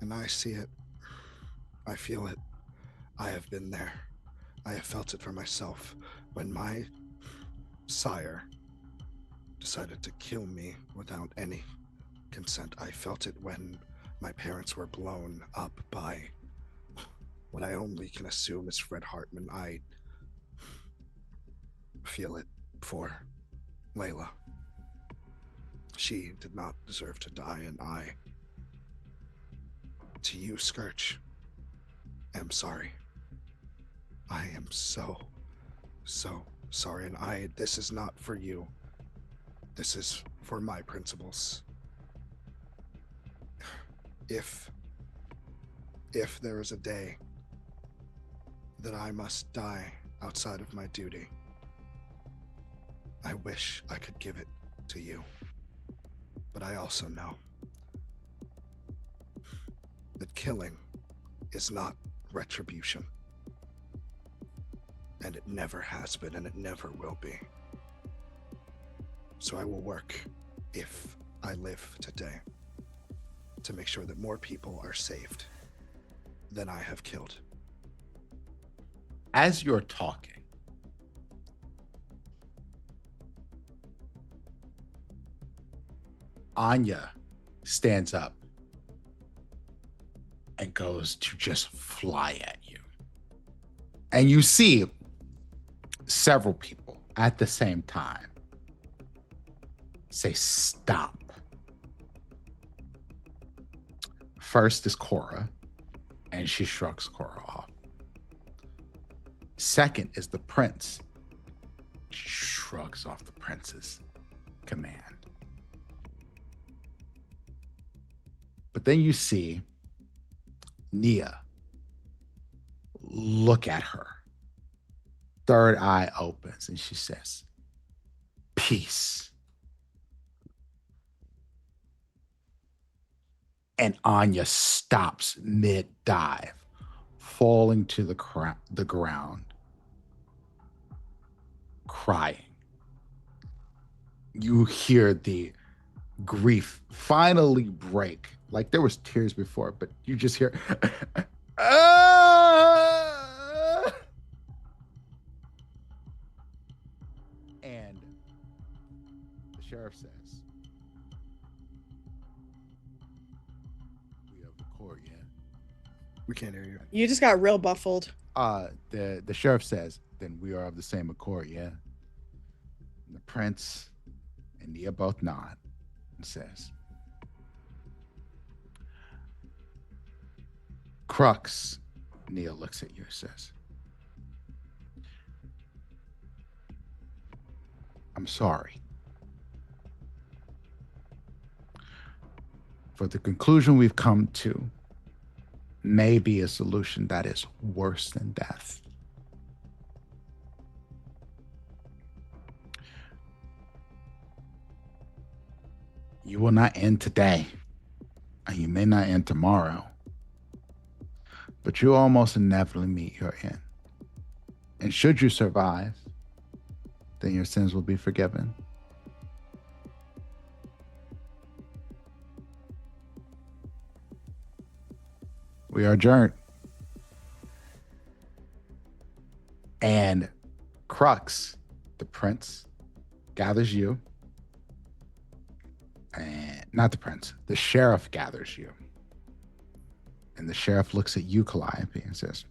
And I see it. I feel it. I have been there. I have felt it for myself when my sire decided to kill me without any consent. I felt it when my parents were blown up by what I only can assume is Fred Hartman. I feel it for Layla. She did not deserve to die, and I, to you, Scourge, am sorry. I am so sorry, and this is not for you. This is for my principles. If there is a day that I must die outside of my duty, I wish I could give it to you. But I also know that killing is not retribution. And it never has been, and it never will be. So I will work, if I live today, to make sure that more people are saved than I have killed. As you're talking, Anya stands up and goes to just fly at you. And you see several people at the same time say, stop. First is Cora, and she shrugs Cora off. Second is the prince. She shrugs off the prince's command. But then you see Nia look at her third eye opens and she says, peace. And Anya stops mid-dive, falling to the ground, crying. You hear the grief finally break. Like there was tears before, but you just hear, "Ah!" And the sheriff says, we have the court yet. We can't hear you. You just got real muffled. The sheriff says, then we are of the same accord, yeah? And the prince and Nia both nod and says, Crux, Nia looks at you and says, I'm sorry. For the conclusion we've come to may be a solution that is worse than death. You will not end today, and you may not end tomorrow, but you almost inevitably meet your end. And should you survive, then your sins will be forgiven. We are adjourned. And Crux, the prince, gathers you. And not the prince, the sheriff gathers you. And the sheriff looks at you, Calliope, and says,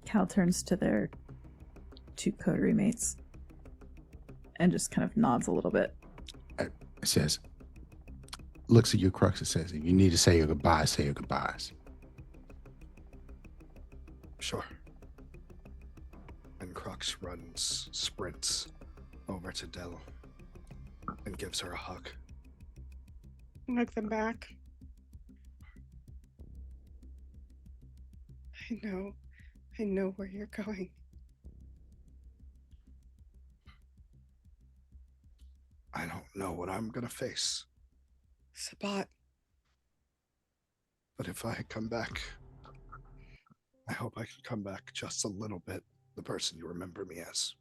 Cal turns to their two coterie mates and just kind of nods a little bit. It says, looks at you, Crux, and says, if you need to say your goodbyes, say your goodbyes. Sure. And Crux sprints over to Dell and gives her a hug. Hug them back. I know where you're going. I don't know what I'm gonna face, Sabat, but if I come back, I hope I can come back just a little bit the person you remember me as.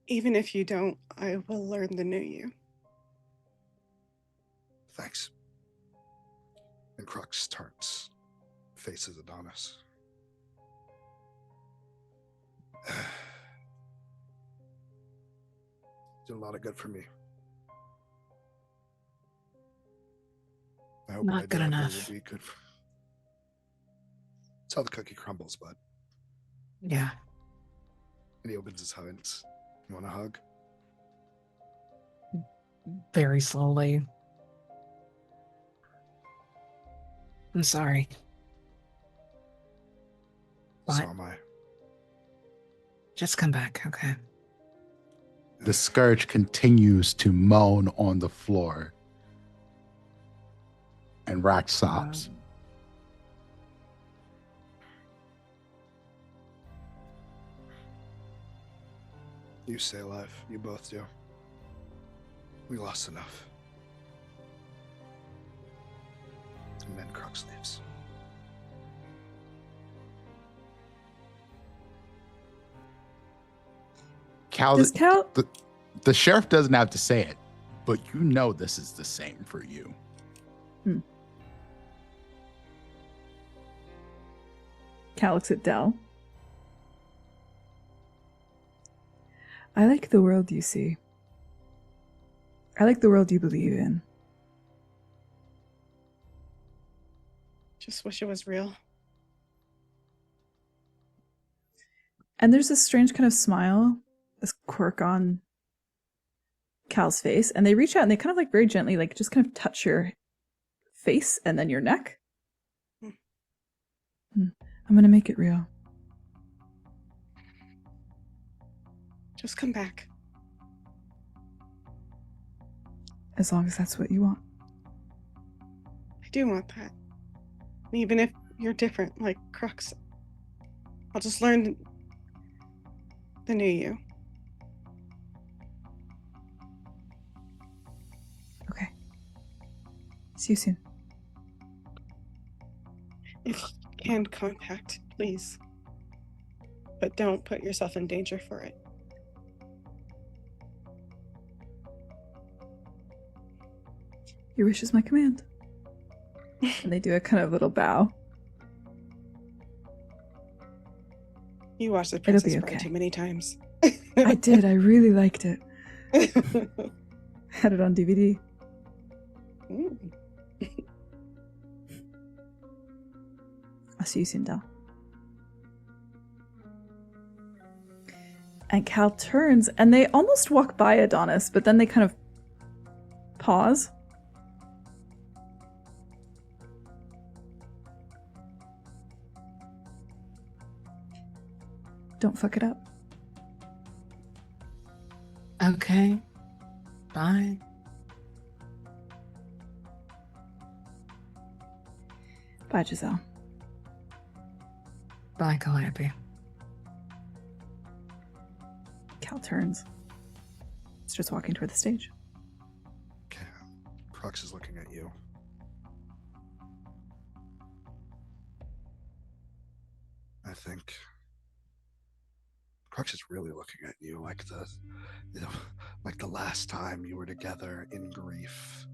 even if you don't, I will learn the new you. Thanks. And Crux turns, faces Adonis. Did a lot of good for me. I hope Not what I good do after enough. will be good for... That's how the cookie crumbles, bud. Yeah. And he opens his hands. You want a hug? Very slowly. I'm sorry. So What? am I. Just come back, okay? The scourge continues to moan on the floor. And Rack sobs. You stay alive. You both do. We lost enough. And then Crux leaves. Cal, Does Cal? the sheriff doesn't have to say it, but you know this is the same for you. Cal looks at Dell. I like the world you see. I like the world you believe in. Just wish it was real. And there's this strange kind of smile, this quirk on Cal's face, and they reach out and they kind of like very gently, like just kind of touch your face and then your neck. I'm gonna make it real. Just come back. As long as that's what you want. I do want that. Even if you're different, like Crux, I'll just learn the new you. Okay. See you soon. If you can contact, please. But don't put yourself in danger for it. Your wish is my command. And they do a kind of little bow. You watched The It'll Princess be Bride okay. too many times. I did. I really liked it. Had it on DVD. Mm. I'll see you soon, Del. And Cal turns, and they almost walk by Adonis, but then they kind of pause. Don't fuck it up. Okay. Bye. Bye, Giselle. Bye, Calliope. Cal turns. Starts walking toward the stage. Okay. Crux is looking at you. I think Crux is really looking at you like like the last time you were together in grief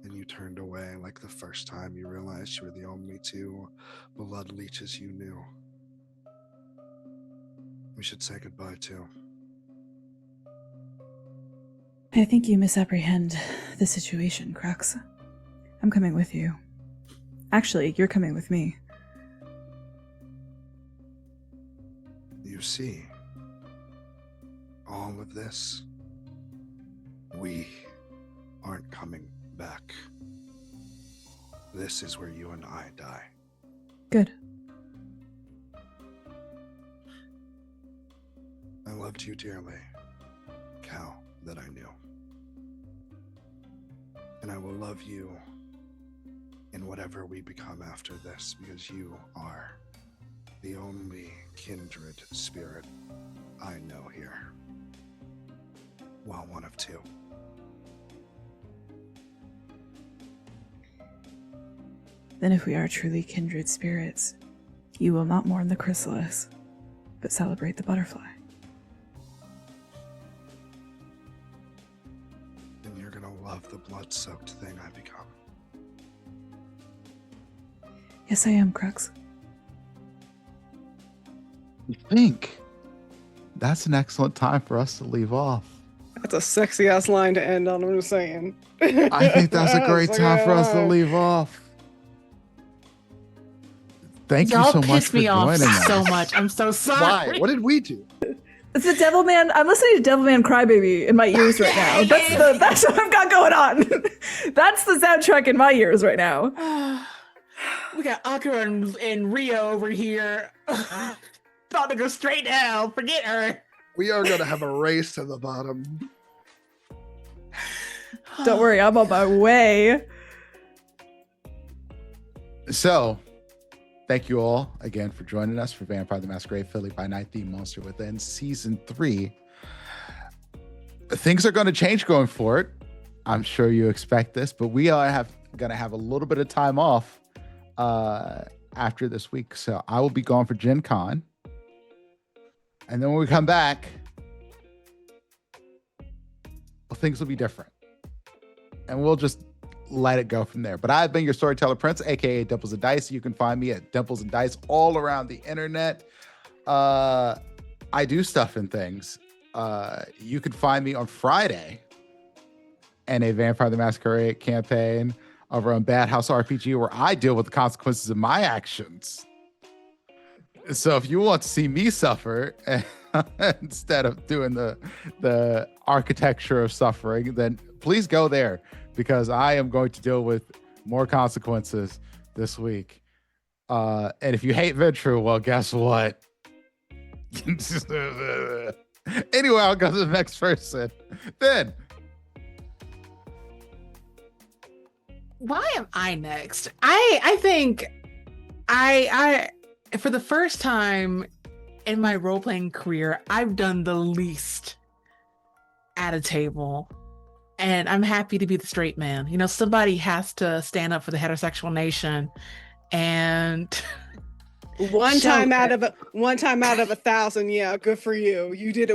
and you turned away, like the first time you realized you were the only two blood leeches you knew. We should say goodbye too. I think you misapprehend the situation, Crux. I'm coming with you. Actually, you're coming with me. You see, all of this, we aren't coming back. This is where you and I die. Good. I loved you dearly, Cal, that I knew. And I will love you in whatever we become after this, because you are the only kindred spirit I know here. Well, one of two. Then if we are truly kindred spirits, you will not mourn the chrysalis, but celebrate the butterfly. And you're gonna love the blood-soaked thing I become. Yes, I am, Crux. You think that's an excellent time for us to leave off. That's a sexy ass line to end on, I'm just saying. I think that's a great time for us to leave off. Thank you Y'all so much pissed for me off joining us. so much. I'm so sorry. Why? What did we do? It's the Devilman. I'm listening to Devilman Crybaby in my ears right now. That's what I've got going on. That's the soundtrack in my ears right now. We got Akira and Rio over here. Thought to go straight down. Forget her. We are gonna have a race to the bottom. Don't worry, I'm on my way. So, thank you all again for joining us for Vampire the Masquerade Philly by Night, the Monster Within Season 3. Things are going to change going forward. I'm sure you expect this, but we are going to have a little bit of time off after this week. So I will be gone for Gen Con. And then when we come back, well, things will be different. And we'll just let it go from there. But I've been your storyteller prince, aka Dimples and Dice. You can find me at Dimples and Dice all around the internet. I do stuff and things. You can find me on Friday in a Vampire the Masquerade campaign over on Bad House RPG, where I deal with the consequences of my actions. So if you want to see me suffer instead of doing the architecture of suffering, then please go there, because I am going to deal with more consequences this week. And if you hate Ventrue, well, guess what? Anyway, I'll go to the next person. Then. Why am I next? I think For the first time in my role-playing career, I've done the least at a table. And I'm happy to be the straight man. You know, somebody has to stand up for the heterosexual nation and One show time out that of a 1,000, yeah, good for you. You did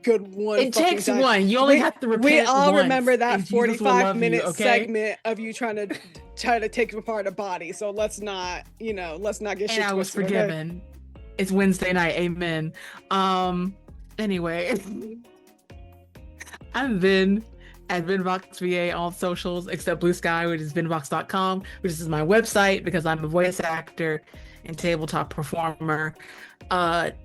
good one it fucking takes time. one. You only We have to we repent all once, remember that and Jesus will 45 love you, minute okay? segment of you trying to take apart a body. So let's not, let's not get And shit I was twisted, okay? forgiven. It's Wednesday night. Amen. Anyway, I'm Vin at VinVoxVA on socials, except Blue Sky, which is VinVox.com, which is my website because I'm a voice actor and tabletop performer.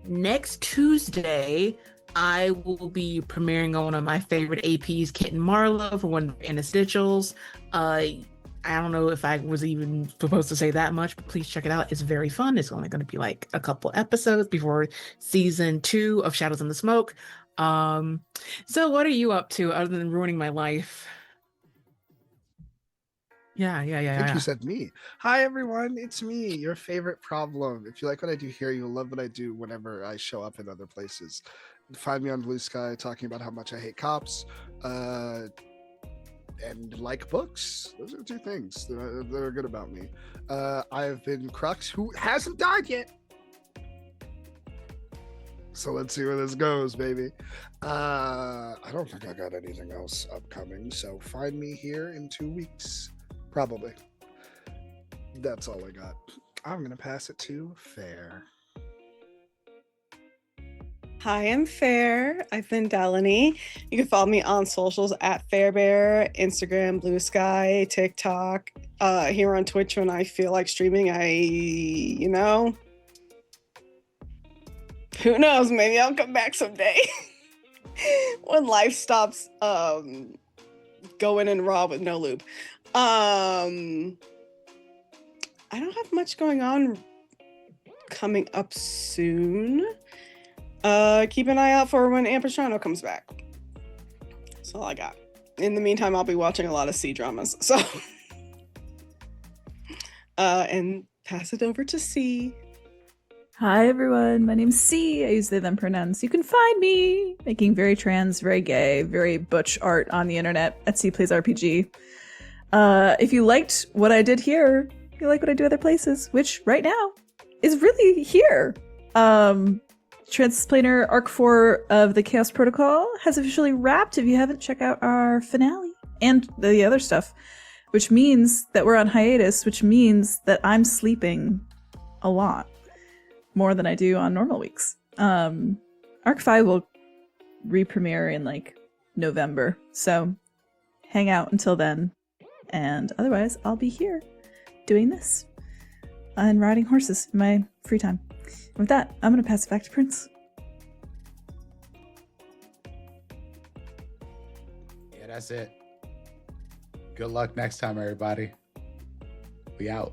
Next Tuesday, I will be premiering on one of my favorite APs, Kit and Marla, for one of the interstitials. I don't know if I was even supposed to say that much, but please check it out. It's very fun. It's only going to be like a couple episodes before season 2 of Shadows in the Smoke. So what are you up to other than ruining my life? Yeah. I think you said me. Hi everyone, it's me, your favorite problem. If you like what I do here, you'll love what I do whenever I show up in other places. Find me on Blue Sky talking about how much I hate cops, and like books. Those are two things that are good about me. I have been Crux, who hasn't died yet. So let's see where this goes, baby. I don't think I got anything else upcoming, so find me here in 2 weeks. Probably. That's all I got. I'm gonna pass it to Fair. Hi, I'm Fair. I've been Delaney. You can follow me on socials at Fairbear, Instagram, Blue Sky, TikTok. Here on Twitch when I feel like streaming. Who knows? Maybe I'll come back someday when life stops going in raw with no lube. I don't have much going on coming up soon. Keep an eye out for when Ampersano comes back. That's all I got. In the meantime, I'll be watching a lot of C dramas. So, and pass it over to C. Hi everyone, my name's C. I use they them pronouns. You can find me making very trans, very gay, very butch art on the internet at C Plays RPG. If you liked what I did here, you like what I do other places, which right now is really here. Transplanar Arc 4 of the Chaos Protocol has officially wrapped. If you haven't, check out our finale and the other stuff, which means that we're on hiatus, which means that I'm sleeping a lot more than I do on normal weeks. Arc 5 will re-premiere in like November, so hang out until then. And otherwise, I'll be here doing this and riding horses in my free time. With that, I'm going to pass it back to Prince. Yeah, that's it. Good luck next time, everybody. We out.